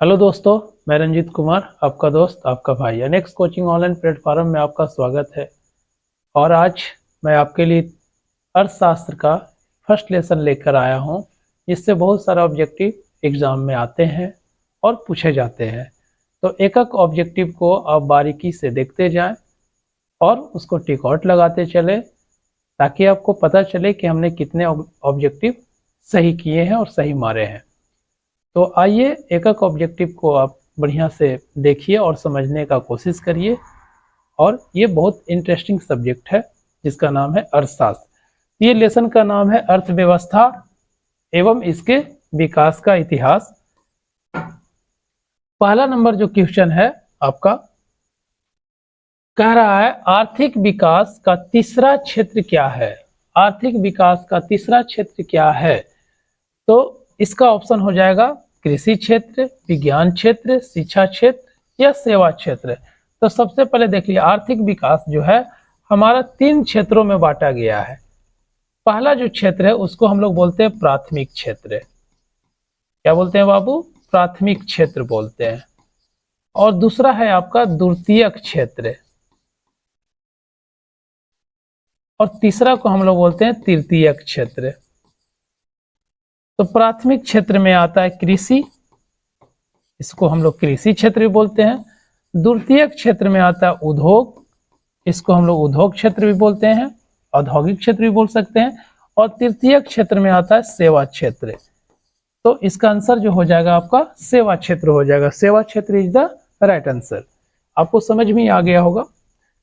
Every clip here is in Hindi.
हेलो दोस्तों, मैं रंजीत कुमार, आपका दोस्त, आपका भाई। अनेक्स कोचिंग ऑनलाइन प्लेटफॉर्म में आपका स्वागत है। और आज मैं आपके लिए अर्थशास्त्र का फर्स्ट लेसन लेकर आया हूं, जिससे बहुत सारा ऑब्जेक्टिव एग्जाम में आते हैं और पूछे जाते हैं। तो एक एक ऑब्जेक्टिव को आप बारीकी से देखते जाएं और उसको टिक आउट लगाते चले, ताकि आपको पता चले कि हमने कितने ऑब्जेक्टिव सही किए हैं और सही मारे हैं। तो आइए एक एक ऑब्जेक्टिव को आप बढ़िया से देखिए और समझने का कोशिश करिए। और ये बहुत इंटरेस्टिंग सब्जेक्ट है जिसका नाम है अर्थशास्त्र। ये लेसन का नाम है अर्थव्यवस्था एवं इसके विकास का इतिहास। पहला नंबर जो क्वेश्चन है आपका, कह रहा है आर्थिक विकास का तीसरा क्षेत्र क्या है। आर्थिक विकास का तीसरा क्षेत्र क्या है? तो इसका ऑप्शन हो जाएगा कृषि क्षेत्र, विज्ञान क्षेत्र, शिक्षा क्षेत्र या सेवा क्षेत्र। तो सबसे पहले देख लिया, आर्थिक विकास जो है हमारा 3 क्षेत्रों में बांटा गया है। पहला जो क्षेत्र है उसको हम लोग बोलते हैं प्राथमिक क्षेत्र। क्या बोलते हैं बाबू? प्राथमिक क्षेत्र बोलते हैं। और दूसरा है आपका द्वितीयक क्षेत्र, और तीसरा को हम लोग बोलते हैं तृतीयक क्षेत्र। तो प्राथमिक क्षेत्र में आता है कृषि, इसको हम लोग कृषि क्षेत्र भी बोलते हैं। द्वितीयक क्षेत्र में आता है उद्योग, इसको हम लोग उद्योग क्षेत्र भी बोलते हैं, औद्योगिक क्षेत्र भी बोल सकते हैं। और तृतीयक क्षेत्र में आता है सेवा क्षेत्र। तो इसका आंसर जो हो जाएगा आपका सेवा क्षेत्र हो जाएगा। सेवा क्षेत्र इज द राइट आंसर। आपको समझ में आ गया होगा,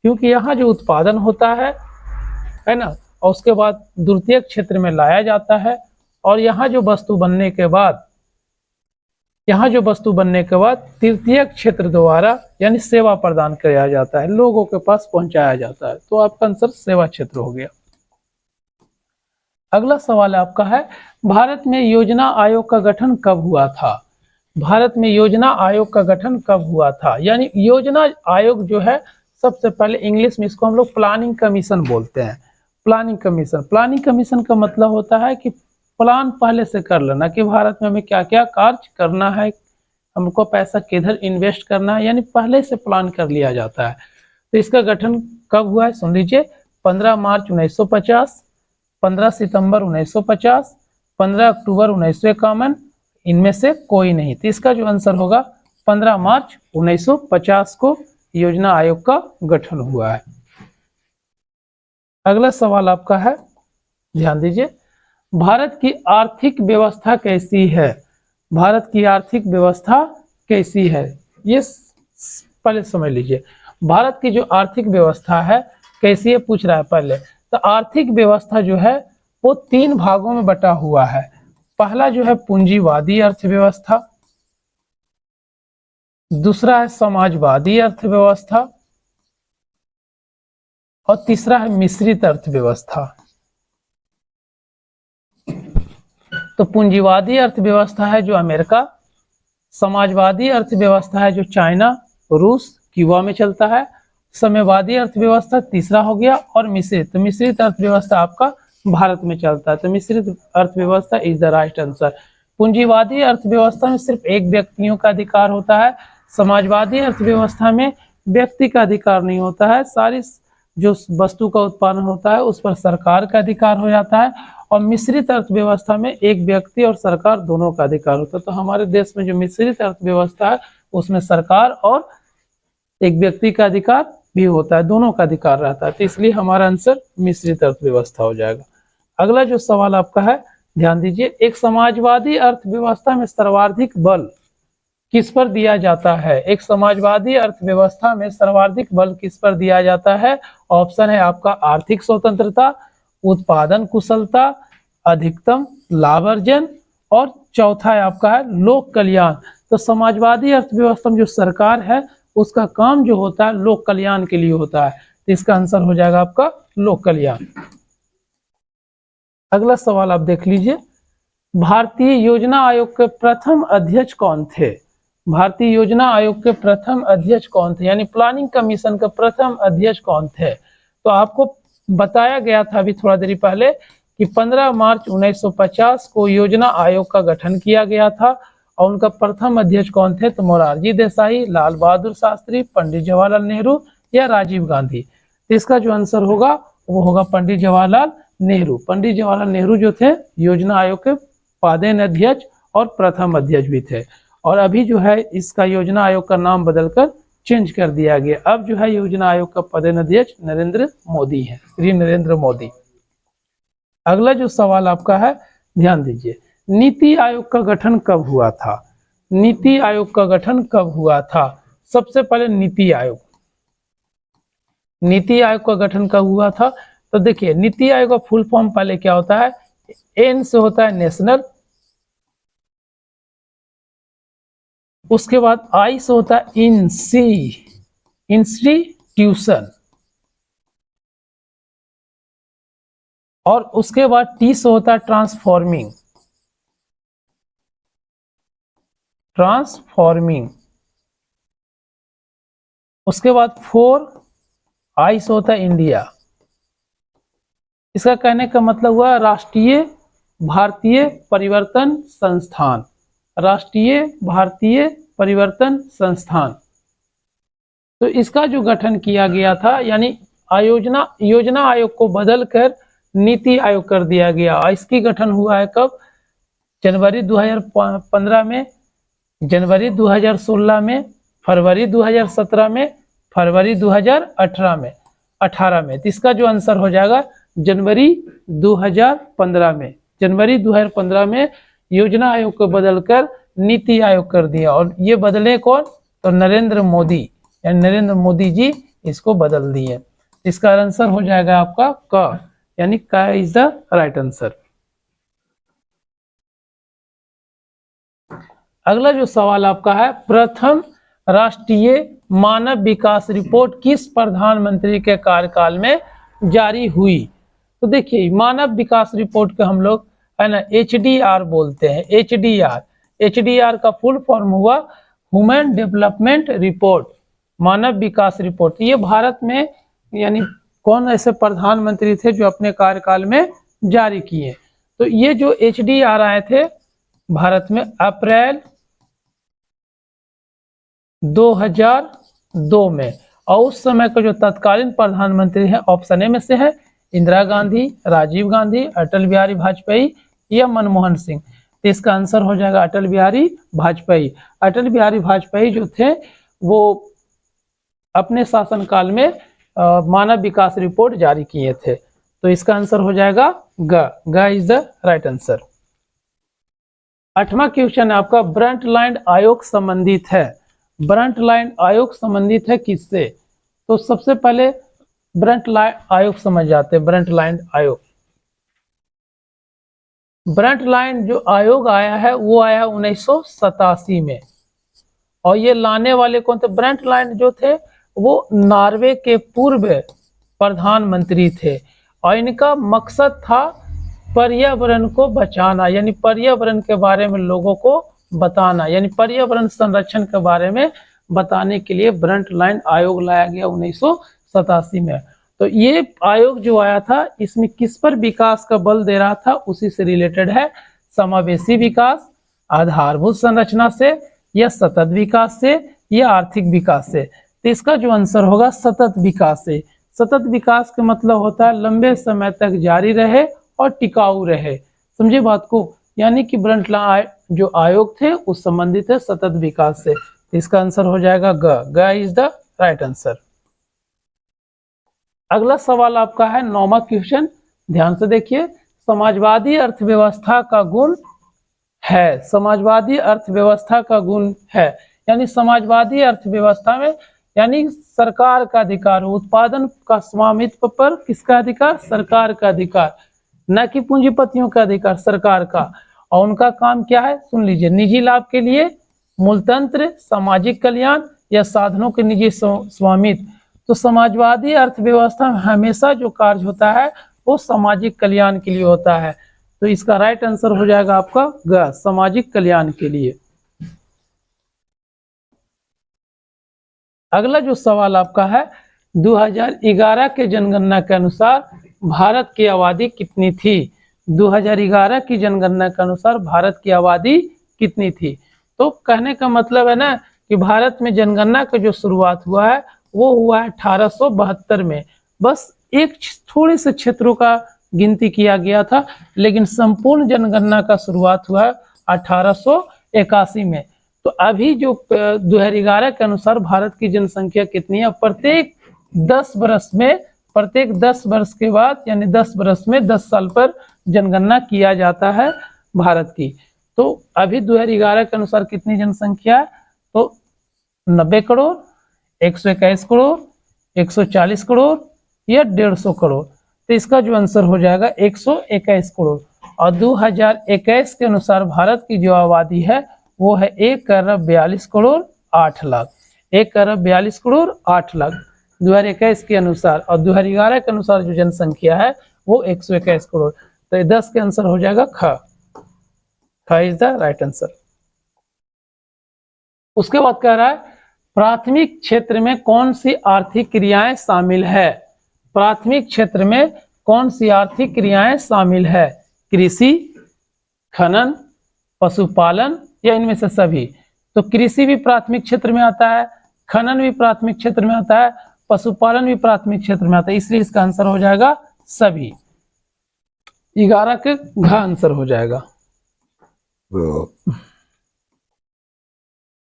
क्योंकि यहाँ जो उत्पादन होता है ना, और उसके बाद द्वितीयक क्षेत्र में लाया जाता है, और यहाँ जो वस्तु बनने के बाद तृतीयक क्षेत्र द्वारा यानी सेवा प्रदान किया जाता है, लोगों के पास पहुंचाया जाता है। तो आपका आंसर सेवा क्षेत्र हो गया। अगला सवाल आपका है, भारत में योजना आयोग का गठन कब हुआ था? भारत में योजना आयोग का गठन कब हुआ था? यानी योजना आयोग जो है, सबसे पहले इंग्लिश में इसको हम लोग प्लानिंग कमीशन बोलते हैं। प्लानिंग कमीशन का मतलब होता है कि प्लान पहले से कर लेना कि भारत में हमें क्या क्या कार्य करना है, हमको पैसा किधर इन्वेस्ट करना है, यानी पहले से प्लान कर लिया जाता है। तो इसका गठन कब हुआ है सुन लीजिए, 15 मार्च 1950, 15 सितंबर 1950, 15 अक्टूबर 1951, इनमें से कोई नहीं। तो इसका जो आंसर होगा 15 मार्च 1950 को योजना आयोग का गठन हुआ है। अगला सवाल आपका है, ध्यान दीजिए, भारत की आर्थिक व्यवस्था कैसी है? भारत की आर्थिक व्यवस्था कैसी है, ये पहले समझ लीजिए। भारत की जो आर्थिक व्यवस्था है कैसी है पूछ रहा है पहले। तो आर्थिक व्यवस्था जो है वो 3 भागों में बटा हुआ है। पहला जो है पूंजीवादी अर्थव्यवस्था, दूसरा है समाजवादी अर्थव्यवस्था, और तीसरा है मिश्रित अर्थव्यवस्था। तो पूंजीवादी अर्थव्यवस्था है जो अमेरिका, समाजवादी अर्थव्यवस्था है जो चाइना, रूस, क्यूबा में चलता है, साम्यवादी अर्थव्यवस्था तीसरा हो गया, और मिश्रित अर्थव्यवस्था आपका भारत में चलता है। तो मिश्रित अर्थव्यवस्था इज द राइट आंसर। पूंजीवादी अर्थव्यवस्था में सिर्फ एक व्यक्तियों का अधिकार होता है, समाजवादी अर्थव्यवस्था में व्यक्ति का अधिकार नहीं होता है, सारी जो वस्तु का उत्पादन होता है उस पर सरकार का अधिकार हो जाता है। और मिश्रित अर्थव्यवस्था में एक व्यक्ति और सरकार दोनों का अधिकार होता है। तो हमारे देश में जो मिश्रित अर्थव्यवस्था है उसमें सरकार और एक व्यक्ति का अधिकार भी होता है, दोनों का अधिकार रहता है। तो इसलिए हमारा आंसर मिश्रित अर्थव्यवस्था हो जाएगा। अगला जो सवाल आपका है, ध्यान दीजिए, एक समाजवादी अर्थव्यवस्था में सर्वाधिक बल किस पर दिया जाता है? एक समाजवादी अर्थव्यवस्था में सर्वाधिक बल किस पर दिया जाता है? ऑप्शन है आपका आर्थिक स्वतंत्रता, उत्पादन कुशलता, अधिकतम लाभ अर्जन, और चौथा है आपका है लोक कल्याण। तो समाजवादी अर्थव्यवस्था में जो सरकार है उसका काम जो होता है लोक कल्याण के लिए होता है। तो इसका आंसर हो जाएगा आपका लोक कल्याण। अगला सवाल आप देख लीजिए, भारतीय योजना आयोग के प्रथम अध्यक्ष कौन थे? भारतीय योजना आयोग के प्रथम अध्यक्ष कौन थे, यानी प्लानिंग कमीशन का प्रथम अध्यक्ष कौन थे? तो आपको बताया गया था अभी थोड़ा देर पहले कि 15 मार्च 1950 को योजना आयोग का गठन किया गया था, और उनका प्रथम अध्यक्ष कौन थे? तो मोरारजी देसाई, लाल बहादुर शास्त्री, पंडित जवाहरलाल नेहरू या राजीव गांधी। तो इसका जो आंसर होगा वो होगा पंडित जवाहरलाल नेहरू। पंडित जवाहरलाल नेहरू जो थे योजना आयोग के पादेन अध्यक्ष और प्रथम अध्यक्ष भी थे। और अभी जो है इसका योजना आयोग का नाम बदलकर चेंज कर दिया गया। अब जो है योजना आयोग का पदेन अध्यक्ष नरेंद्र मोदी है, श्री नरेंद्र मोदी। अगला जो सवाल आपका है, ध्यान दीजिए, नीति आयोग का गठन कब हुआ था? नीति आयोग का गठन कब हुआ था? सबसे पहले नीति आयोग का गठन कब हुआ था? तो देखिए नीति आयोग का फुल फॉर्म पहले क्या होता है? एन से होता है नेशनल, उसके बाद आई से होता है इंस्टीट्यूशन, और उसके बाद टी से होता है ट्रांसफॉर्मिंग, उसके बाद 4 आई से होता है इंडिया। इसका कहने का मतलब हुआ राष्ट्रीय भारतीय परिवर्तन संस्थान, राष्ट्रीय भारतीय परिवर्तन संस्थान। तो इसका जो गठन किया गया था, यानी योजना आयोग को बदलकर नीति आयोग कर दिया गया। इसकी गठन हुआ है कब? जनवरी 2015 में, जनवरी 2016 में, फरवरी 2017 में, फरवरी 2018 में। तो इसका जो आंसर हो जाएगा जनवरी 2015 में। जनवरी 2015 में योजना आयोग को बदलकर नीति आयोग कर दिया। और ये बदले कौन? तो नरेंद्र मोदी, यानी नरेंद्र मोदी जी इसको बदल दिए। इसका आंसर हो जाएगा आपका क, यानी क इज द राइट आंसर। अगला जो सवाल आपका है, प्रथम राष्ट्रीय मानव विकास रिपोर्ट किस प्रधानमंत्री के कार्यकाल में जारी हुई? तो देखिए मानव विकास रिपोर्ट को हम लोग है ना HDR बोलते हैं। HDR का फुल फॉर्म हुआ ह्यूमन डेवलपमेंट रिपोर्ट, मानव विकास रिपोर्ट। ये भारत में यानी कौन ऐसे प्रधानमंत्री थे जो अपने कार्यकाल में जारी किए? तो ये जो HDR आए थे भारत में अप्रैल 2002 में, और उस समय का जो तत्कालीन प्रधानमंत्री है ऑप्शन ए में से है इंदिरा गांधी, राजीव गांधी, अटल बिहारी वाजपेयी या मनमोहन सिंह। तो इसका आंसर हो जाएगा अटल बिहारी वाजपेयी। अटल बिहारी वाजपेयी जो थे वो अपने शासनकाल में मानव विकास रिपोर्ट जारी किए थे। तो इसका आंसर हो जाएगा G is the right answer. 8वां क्वेश्चन है आपका, ब्रंटलैंड आयोग संबंधित है। ब्रंटलैंड आयोग संबंधित है किससे? तो सबसे पहले ब्रंटलैंड आयोग समझ जाते हैं। ब्रंटलैंड जो आयोग आया है वो आया 1987 में, और ये लाने वाले कौन थे? ब्रंटलैंड जो थे वो नॉर्वे के पूर्व प्रधानमंत्री थे, और इनका मकसद था पर्यावरण को बचाना, यानी पर्यावरण के बारे में लोगों को बताना, यानी पर्यावरण संरक्षण के बारे में बताने के लिए ब्रंटलैंड आयोग लाया गया 1987 में। तो ये आयोग जो आया था इसमें किस पर विकास का बल दे रहा था? उसी से रिलेटेड है, समावेशी विकास, आधारभूत संरचना से, या सतत विकास से, या आर्थिक विकास से। तो इसका जो आंसर होगा सतत विकास से। सतत विकास का मतलब होता है लंबे समय तक जारी रहे और टिकाऊ रहे। समझे बात को? यानी कि ब्रंटलैंड जो आयोग थे उस संबंधित है सतत विकास से। इसका आंसर हो जाएगा G is the right answer. अगला सवाल आपका है 9वां क्वेश्चन, ध्यान से देखिए, समाजवादी अर्थव्यवस्था का गुण है। समाजवादी अर्थव्यवस्था का गुण है, यानी समाजवादी अर्थव्यवस्था में यानी सरकार का अधिकार, उत्पादन का स्वामित्व पर किसका अधिकार? सरकार का अधिकार, न कि पूंजीपतियों का अधिकार, सरकार का। और उनका काम क्या है? सुन लीजिए, निजी लाभ के लिए, मूलतंत्र, सामाजिक कल्याण, या साधनों के निजी स्वामित्व। तो समाजवादी अर्थव्यवस्था में हमेशा जो कार्य होता है वो सामाजिक कल्याण के लिए होता है। तो इसका राइट आंसर हो जाएगा आपका ग, सामाजिक कल्याण के लिए। अगला जो सवाल आपका है, 2011 के जनगणना के अनुसार भारत की आबादी कितनी थी? 2011 की जनगणना के अनुसार भारत की आबादी कितनी थी? तो कहने का मतलब है ना कि भारत में जनगणना का जो शुरुआत हुआ है वो हुआ है 1872 में। बस एक थोड़े से क्षेत्रों का गिनती किया गया था, लेकिन संपूर्ण जनगणना का शुरुआत हुआ है 1881 में। तो अभी जो 2011 के अनुसार भारत की जनसंख्या कितनी है, प्रत्येक 10 वर्ष के बाद यानी 10 वर्ष में 10 साल पर जनगणना किया जाता है भारत की। तो अभी 2011 के अनुसार कितनी जनसंख्या है, तो 90 करोड़, 121 करोड़, 140 करोड़ या 150 करोड़। तो इसका जो आंसर हो जाएगा 121 करोड़। और 2021 के अनुसार भारत की जो आबादी है वो है 1,42 करोड़ 8 लाख। 1,42 करोड़ 8 लाख 2021 के अनुसार, और 2011 के अनुसार जो जनसंख्या है वो 121 करोड़। तो 10 के आंसर हो जाएगा ख इज द राइट आंसर। उसके बाद कह रहा है प्राथमिक क्षेत्र में कौन सी आर्थिक क्रियाएं शामिल है। प्राथमिक क्षेत्र में कौन सी आर्थिक क्रियाएं शामिल है, कृषि, खनन, पशुपालन या इनमें से सभी। तो कृषि भी प्राथमिक क्षेत्र में आता है, खनन भी प्राथमिक क्षेत्र में आता है, पशुपालन भी प्राथमिक क्षेत्र में आता है, इसलिए इसका आंसर हो जाएगा सभी। 11 के घ आंसर हो जाएगा।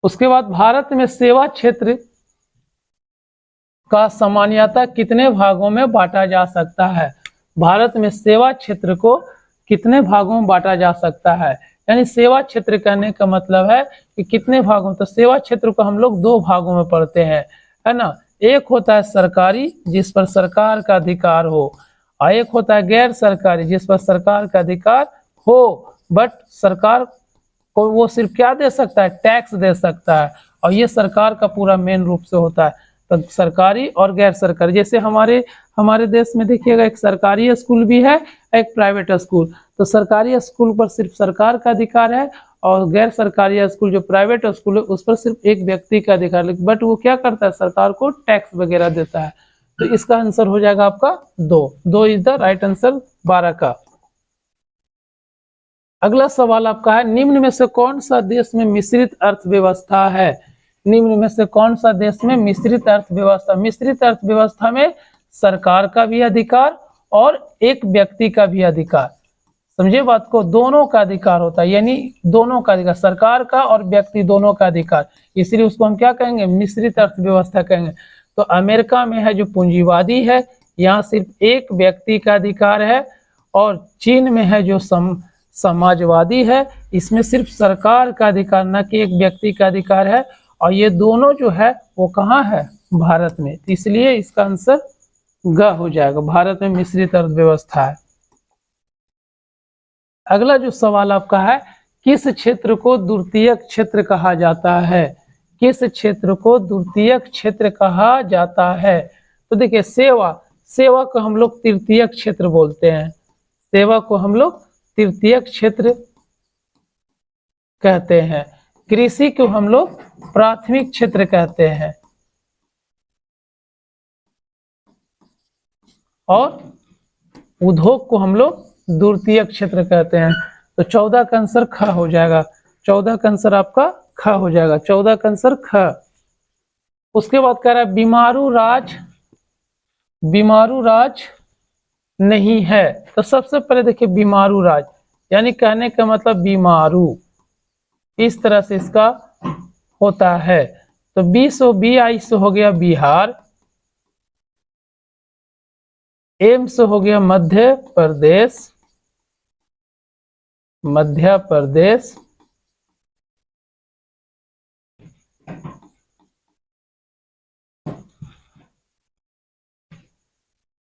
उसके बाद भारत में सेवा क्षेत्र का सामान्यतः कितने भागों में बांटा जा सकता है। भारत में सेवा क्षेत्र को कितने भागों में बांटा जा सकता है, यानी सेवा क्षेत्र कहने का मतलब है कि कितने भागों। तो सेवा क्षेत्र को हम लोग 2 भागों में पढ़ते हैं, है ना। एक होता है सरकारी, जिस पर सरकार का अधिकार हो, और एक होता है गैर सरकारी, जिस पर सरकार का अधिकार हो बट सरकार को वो सिर्फ क्या दे सकता है, टैक्स दे सकता है, और ये सरकार का पूरा मेन रूप से होता है। तो सरकारी और गैर सरकारी, जैसे हमारे देश में देखिएगा एक सरकारी स्कूल भी है, एक प्राइवेट स्कूल। तो सरकारी स्कूल पर सिर्फ सरकार का अधिकार है, और गैर सरकारी स्कूल जो प्राइवेट स्कूल है उस पर सिर्फ एक व्यक्ति का अधिकार है, बट वो क्या करता है, सरकार को टैक्स वगैरह देता है। तो इसका आंसर हो जाएगा आपका 2 इज द राइट आंसर 12 का। अगला सवाल आपका है निम्न में से कौन सा देश में मिश्रित अर्थव्यवस्था है। निम्न में से कौन सा देश में मिश्रित अर्थव्यवस्था। मिश्रित अर्थव्यवस्था में सरकार का भी अधिकार और एक व्यक्ति का भी अधिकार, समझे बात को, दोनों का अधिकार होता है, यानी दोनों का अधिकार, सरकार का और व्यक्ति दोनों का अधिकार, इसलिए उसको हम क्या कहेंगे, मिश्रित अर्थव्यवस्था कहेंगे। तो अमेरिका में है जो पूंजीवादी है, यहाँ सिर्फ एक व्यक्ति का अधिकार है, और चीन में है जो समाजवादी है, इसमें सिर्फ सरकार का अधिकार न कि एक व्यक्ति का अधिकार है, और ये दोनों जो है वो कहाँ है, भारत में। तो इसलिए इसका आंसर ग हो जाएगा, भारत में मिश्रित अर्थव्यवस्था है। अगला जो सवाल आपका है किस क्षेत्र को द्वितीयक क्षेत्र कहा जाता है। किस क्षेत्र को द्वितीयक क्षेत्र कहा जाता है। तो देखिए सेवा को हम लोग तृतीयक क्षेत्र बोलते हैं, सेवा को हम लोग तृतीयक क्षेत्र कहते हैं। कृषि को हम लोग प्राथमिक क्षेत्र कहते हैं, और उद्योग को हम लोग द्वितीयक क्षेत्र कहते हैं। तो 14 का आंसर ख हो जाएगा, 14 का आंसर आपका ख हो जाएगा, 14 का आंसर ख। उसके बाद कह रहा है बीमारू राज नहीं है। तो सबसे पहले देखिए बीमारू राज यानी कहने का मतलब बीमारू, इस तरह से इसका होता है। तो 20 से हो गया बिहार, एम से हो गया मध्य प्रदेश,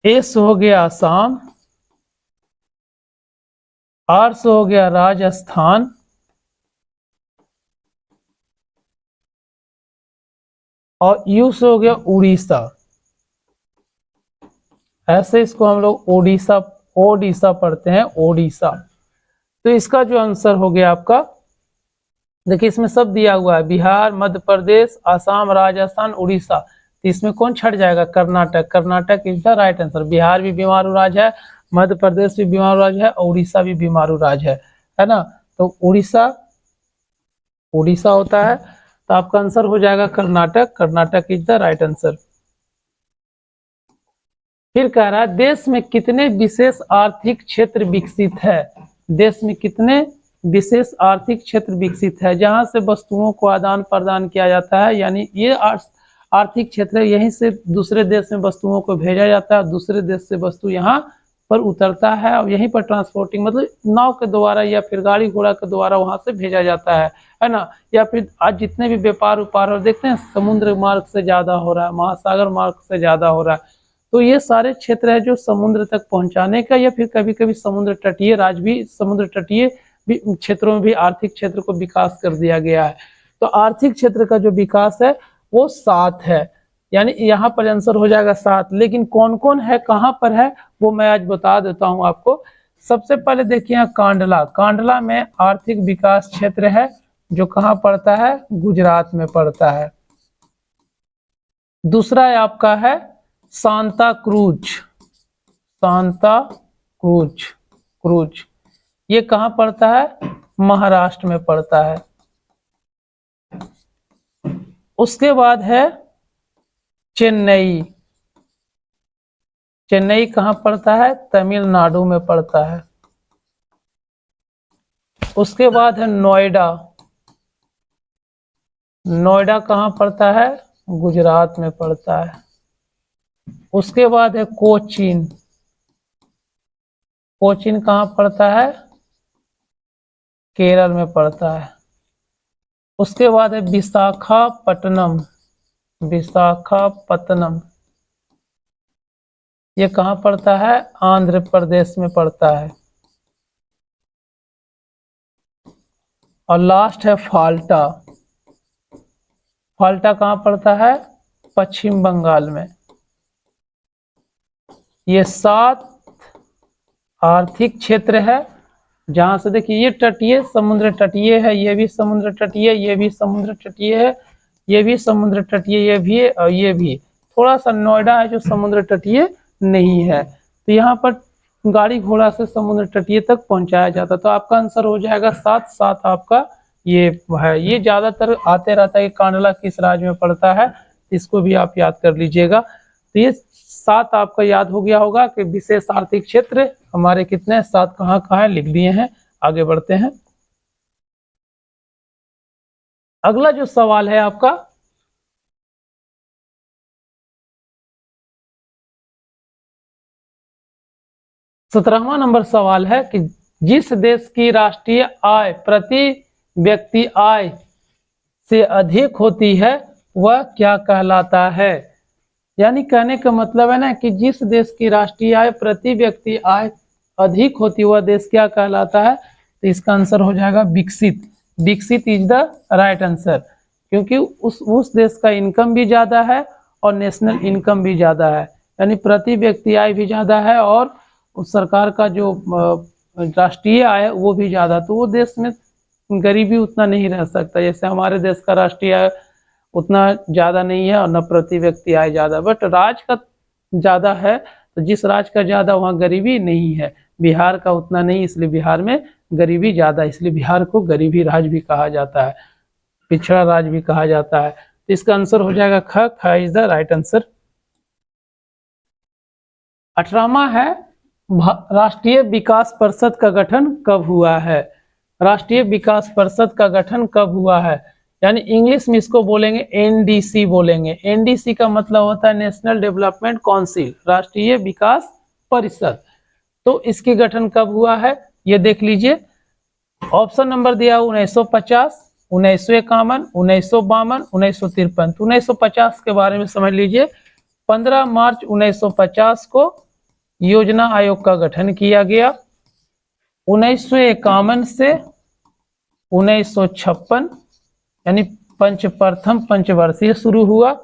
ए से हो गया असम, आर से हो गया राजस्थान, और यू से हो गया उड़ीसा। ऐसे इसको हम लोग ओडिशा पढ़ते हैं, ओडिशा। तो इसका जो आंसर हो गया आपका, देखिए इसमें सब दिया हुआ है, बिहार, मध्य प्रदेश, असम, राजस्थान, उड़ीसा। तो इसमें कौन छट जाएगा, Karnataka. Karnataka is the right answer. Bihar भी बीमारू राज है, मध्य प्रदेश भी बीमारू राज है, और उड़ीसा भी बीमारू राज है ना। तो उड़ीसा उड़ीसा होता है। तो आपका आंसर हो जाएगा Karnataka. Karnataka is the right answer. फिर कह रहा है देश में कितने विशेष आर्थिक क्षेत्र विकसित है। देश में कितने विशेष आर्थिक क्षेत्र विकसित है जहां से वस्तुओं को आदान प्रदान किया जाता है, यानी ये आर्थिक क्षेत्र है, यहीं से दूसरे देश में वस्तुओं को भेजा जाता है, दूसरे देश से वस्तु यहाँ पर उतरता है और यहीं पर ट्रांसपोर्टिंग मतलब नाव के द्वारा या फिर गाड़ी घोड़ा के द्वारा वहां से भेजा जाता है ना। या फिर आज जितने भी व्यापार उपार और देखते हैं समुद्र मार्ग से ज्यादा हो रहा है, महासागर मार्ग से ज्यादा हो रहा है। तो ये सारे क्षेत्र है जो समुद्र तक पहुंचाने का, या फिर कभी कभी समुद्र तटीय राज्य भी, समुद्र तटीय क्षेत्रों में भी आर्थिक क्षेत्र को विकास कर दिया गया है। तो आर्थिक क्षेत्र का जो विकास है वो 7 है, यानी यहाँ पर आंसर हो जाएगा 7। लेकिन कौन कौन है, कहाँ पर है, वो मैं आज बता देता हूँ आपको। सबसे पहले देखिए यहाँ कांडला। कांडला में आर्थिक विकास क्षेत्र है जो कहाँ पड़ता है, गुजरात में पड़ता है। दूसरा है आपका है Santa cruise. Santa cruise, cruise ये कहाँ पड़ता है, महाराष्ट्र में पड़ता है। उसके बाद है चेन्नई। चेन्नई कहाँ पड़ता है, तमिलनाडु में पड़ता है। उसके बाद है नोएडा। नोएडा कहाँ पड़ता है, गुजरात में पड़ता है। उसके बाद है कोचीन। कोचीन कहाँ पड़ता है, केरल में पड़ता है। उसके बाद है विशाखापट्टनम। विशाखापट्टनम ये कहाँ पड़ता है, आंध्र प्रदेश में पड़ता है। और लास्ट है फाल्टा। फाल्टा कहाँ पड़ता है, पश्चिम बंगाल में। ये 7 आर्थिक क्षेत्र है जहां से देखिए ये तटीय समुद्र तटीय है, ये भी समुद्र तटीय, ये भी समुद्र तटीय है, ये भी समुद्र तटीय, ये भी है और ये भी। थोड़ा सा नोएडा है जो समुद्र तटीय नहीं है। तो यहाँ पर गाड़ी घोड़ा से समुद्र तटीय तक पहुंचाया जाता। तो आपका आंसर हो जाएगा 7। 7 आपका ये है। ये ज्यादातर आते रहता है कि कांडला किस राज्य में पड़ता है, इसको भी आप याद कर लीजिएगा। तो ये 7 आपका याद हो गया होगा कि विशेष आर्थिक क्षेत्र हमारे कितने 7 कहाँ कहाँ है, लिख दिए हैं। आगे बढ़ते हैं। अगला जो सवाल है आपका, सत्रहवां नंबर सवाल है कि जिस देश की राष्ट्रीय आय प्रति व्यक्ति आय से अधिक होती है वह क्या कहलाता है। यानी कहने का मतलब है ना कि जिस देश की राष्ट्रीय आय प्रति व्यक्ति आय अधिक होती है वह देश क्या कहलाता है। तो इसका आंसर हो जाएगा विकसित। विकसित इज द राइट आंसर, क्योंकि उस देश का इनकम भी ज्यादा है और नेशनल इनकम भी ज्यादा है, यानी प्रति व्यक्ति आय भी ज्यादा है और उस सरकार का जो राष्ट्रीय आय है वो भी ज्यादा। तो वो देश में गरीबी उतना नहीं रह सकता, जैसे हमारे देश का राष्ट्रीय आय उतना ज्यादा नहीं है और न प्रति व्यक्ति आय ज्यादा, बट राज्य का ज्यादा है। तो जिस राज्य का ज्यादा वहाँ गरीबी नहीं है। बिहार का उतना नहीं, इसलिए बिहार में गरीबी ज्यादा, इसलिए बिहार को गरीबी राज्य भी कहा जाता है, पिछड़ा राज्य भी कहा जाता है। तो इसका आंसर हो जाएगा ख। ख इज द राइट आंसर। 18वां है राष्ट्रीय विकास परिषद का गठन कब हुआ है। राष्ट्रीय विकास परिषद का गठन कब हुआ है, यानी इंग्लिश में इसको बोलेंगे एनडीसी बोलेंगे। एनडीसी का मतलब होता है नेशनल डेवलपमेंट काउंसिल, राष्ट्रीय विकास परिषद। तो इसके गठन कब हुआ है ये देख लीजिए। ऑप्शन नंबर दिया 1950, 1951, 1952, 1953। 1950 के बारे में समझ लीजिए। 15 मार्च 1950 को योजना आयोग का गठन किया गया। 1951 से 1956 यानी प्रथम पंचवर्षीय शुरू हुआ।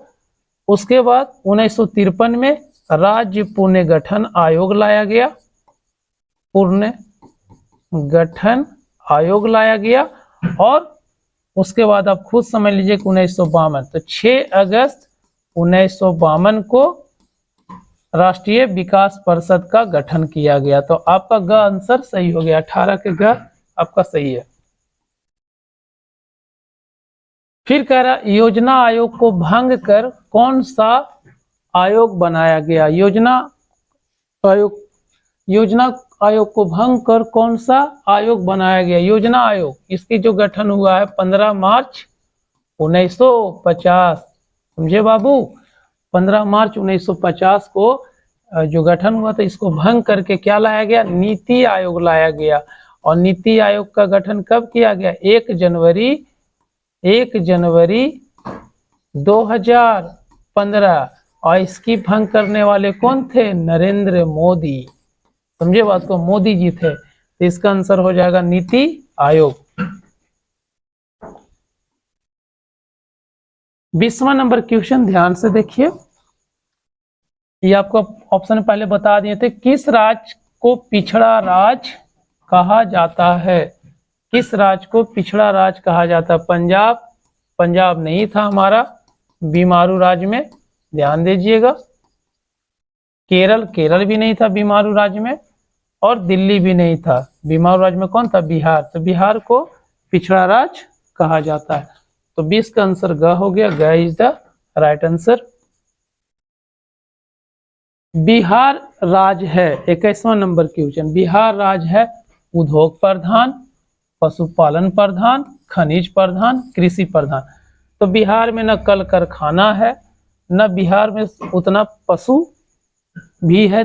उसके बाद 1953 में राज्य पुनर्गठन आयोग लाया गया। पुनः गठन आयोग लाया गया और उसके बाद आप खुद समझ लीजिए कि 1952, तो 6 अगस्त 1952 को राष्ट्रीय विकास परिषद का गठन किया गया। तो आपका ग आंसर सही हो गया, 18 के ग आपका सही है। फिर कह रहा योजना आयोग को भंग कर कौन सा आयोग बनाया गया। योजना आयोग को भंग कर कौन सा आयोग बनाया गया। योजना आयोग, इसकी जो गठन हुआ है 15 मार्च 1950, समझे बाबू। 15 मार्च 1950 को जो गठन हुआ था, इसको भंग करके क्या लाया गया, नीति आयोग लाया गया। और नीति आयोग का गठन कब किया गया, 1 जनवरी 2015। और इसकी भंग करने वाले कौन थे, नरेंद्र मोदी, समझे बात को, मोदी जी थे। तो इसका आंसर हो जाएगा नीति आयोग। 20वां नंबर क्वेश्चन ध्यान से देखिए, ये आपको ऑप्शन पहले बता दिए थे। किस राज्य को पिछड़ा राज्य कहा जाता है। किस राज्य को पिछड़ा राज्य कहा जाता है। पंजाब नहीं था हमारा बीमारू राज्य में, ध्यान दीजिएगा। केरल भी नहीं था बीमारू राज्य में, और दिल्ली भी नहीं था बीमारू राज्य में। कौन था, बिहार। तो बिहार को पिछड़ा राज्य कहा जाता है। तो 20 का आंसर ग हो गया, ग is the right answer. Bihar राज्य है, 21वां नंबर क्वेश्चन। बिहार राज्य है उद्योग प्रधान, पशुपालन प्रधान, खनिज प्रधान, कृषि प्रधान। तो बिहार में न कल कारखाना है, न बिहार में उतना पशु भी है,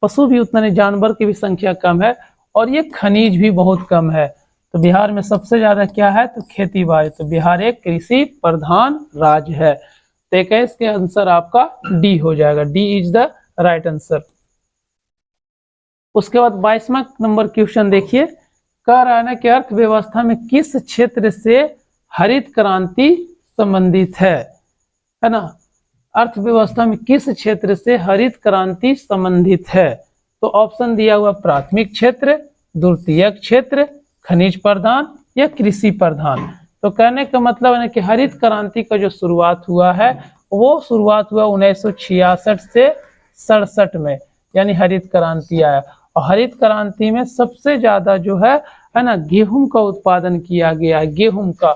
पशु भी उतना नहीं, जानवर की भी संख्या कम है, और ये खनिज भी बहुत कम है। तो बिहार में सबसे ज्यादा क्या है, तो खेती बाड़ी। तो बिहार एक कृषि प्रधान राज्य है। तो 21 के आंसर आपका डी हो जाएगा, D is the right answer. उसके बाद 22वां नंबर क्वेश्चन देखिए, कह रहा है ना कि अर्थव्यवस्था में किस क्षेत्र से हरित क्रांति संबंधित है ना। अर्थव्यवस्था में किस क्षेत्र से हरित क्रांति संबंधित है। तो ऑप्शन दिया हुआ प्राथमिक क्षेत्र, द्वितीयक क्षेत्र, खनिज प्रधान या कृषि प्रधान। तो कहने का मतलब है ना कि हरित क्रांति का जो शुरुआत हुआ है, वो शुरुआत हुआ 1966 से 67 में, यानी हरित क्रांति आया। और हरित क्रांति में सबसे ज्यादा जो है ना, गेहूं का उत्पादन किया गया है। गेहूं का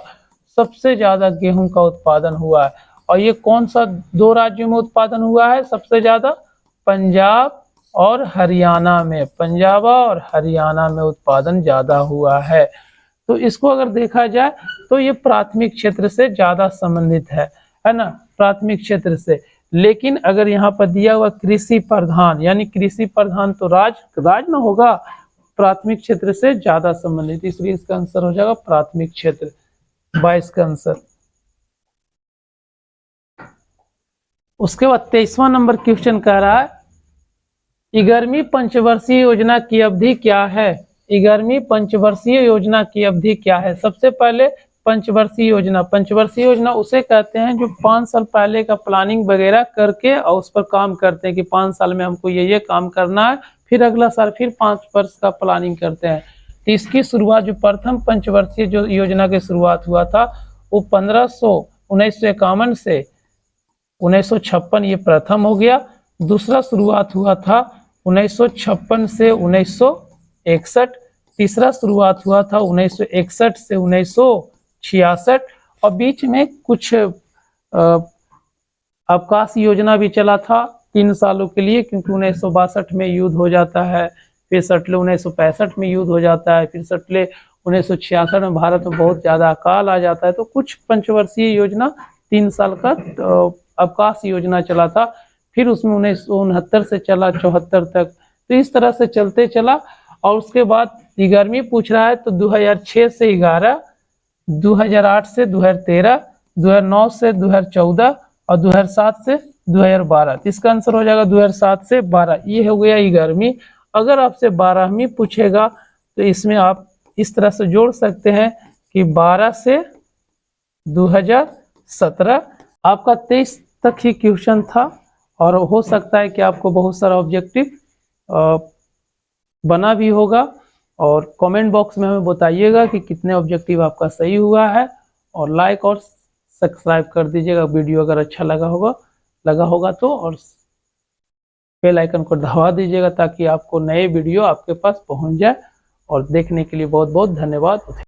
सबसे ज्यादा गेहूं का उत्पादन हुआ है। और ये कौन सा 2 राज्यों में उत्पादन हुआ है सबसे ज्यादा, पंजाब और हरियाणा में। पंजाब और हरियाणा में उत्पादन ज्यादा हुआ है। तो इसको अगर देखा जाए तो ये प्राथमिक क्षेत्र से ज्यादा संबंधित है ना, प्राथमिक क्षेत्र से। लेकिन अगर यहाँ पर दिया हुआ कृषि प्रधान, यानी कृषि प्रधान तो राज ना होगा, प्राथमिक क्षेत्र से ज्यादा संबंधित, इसलिए इसका आंसर हो जाएगा प्राथमिक क्षेत्र, 22 का आंसर। उसके बाद 23वां नंबर क्वेश्चन कह रहा है, 11वीं पंचवर्षीय योजना की अवधि क्या है। 11वीं पंचवर्षीय योजना की अवधि क्या है। सबसे पहले पंचवर्षीय योजना उसे कहते हैं जो 5 साल पहले का प्लानिंग वगैरह करके और उस पर काम करते हैं कि 5 साल में हमको ये काम करना है, फिर अगला साल फिर 5 वर्ष का प्लानिंग करते हैं। तो इसकी शुरुआत जो प्रथम पंचवर्षीय जो योजना की शुरुआत हुआ था वो 1951 से 1956, ये प्रथम हो गया। दूसरा शुरुआत हुआ था 1956 से 1961, तीसरा शुरुआत हुआ था 1961 से 1966, और बीच में कुछ अवकाश योजना भी चला था 3 सालों के लिए, क्योंकि 1962 में युद्ध हो जाता है, फिर सटले 1965 में युद्ध हो जाता है, फिर सटले 1966 में भारत में बहुत ज्यादा अकाल आ जाता है। तो कुछ पंचवर्षीय योजना 3 साल का अवकाश योजना चला था, फिर उसमें 1969 से चला 74 तक। तो इस तरह से चलते चला। और उसके बाद 11वीं पूछ रहा है तो 2006 से 11, 2008 से 2013, 2009 से 2014 और 2007 से 2012। तो इसका आंसर हो जाएगा 2007 से 12, ये हो गया 11वीं। अगर आपसे 12वीं पूछेगा तो इसमें आप इस तरह से जोड़ सकते हैं कि 12 से 2017। आपका 23 तक ही क्वेश्चन था, और हो सकता है कि आपको बहुत सारा ऑब्जेक्टिव बना भी होगा। और कमेंट बॉक्स में हमें बताइएगा कि कितने ऑब्जेक्टिव आपका सही हुआ है, और लाइक और सब्सक्राइब कर दीजिएगा वीडियो अगर अच्छा लगा होगा तो, और बेल आइकन को दबा दीजिएगा ताकि आपको नए वीडियो आपके पास पहुंच जाए। और देखने के लिए बहुत बहुत धन्यवाद।